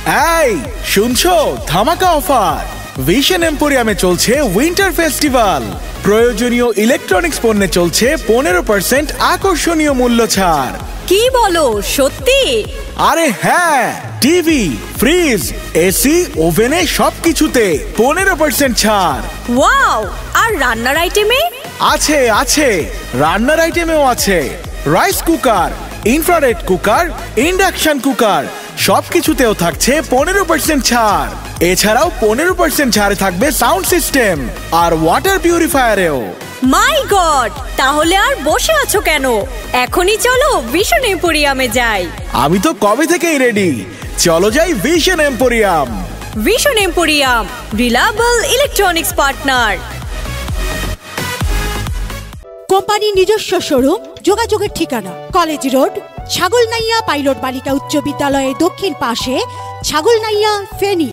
এই শুনছো, ধামাকা অফার ভিশন এম্পোরিয়ামে চলছে উইন্টার ফেস্টিভ্যাল। প্রয়োজনীয় ইলেকট্রনিক্স পণ্যে চলছে 15% আকর্ষণীয় মূল্য ছাড়। কি বলো, সত্যি? আরে হ্যাঁ, টিভি, ফ্রিজ, এসি, ওভেনে সবকিছুতে 15% ছাড়। ওয়াও! আর রান্নার আইটেমে? আছে আছে, রান্নার আইটেমেও আছে। Rice cooker, infrared cooker, induction cooker সবকিছুতেও থাকছে 15% ছাড়। এছাড়াও 15% ছাড়ে থাকবে সাউন্ড সিস্টেম আর ওয়াটার পিউরিফায়ারেও। মাই গড, তাহলে আর বসে আছো কেন? এখনই চলো ভিশন এম্পোরিয়ামে যাই। আমি তো কবে থেকেই রেডি, চলো যাই vision emporium. Vision emporium, reliable electronics partner. কোম্পানির নিজস্ব শোরুম, যোগাযোগের ঠিকানা কলেজ রোড, ছাগলনাইয়া পাইলট বালিকা উচ্চ বিদ্যালয়ের দক্ষিণ পাশে, ছাগলনাইয়া, ফেনী।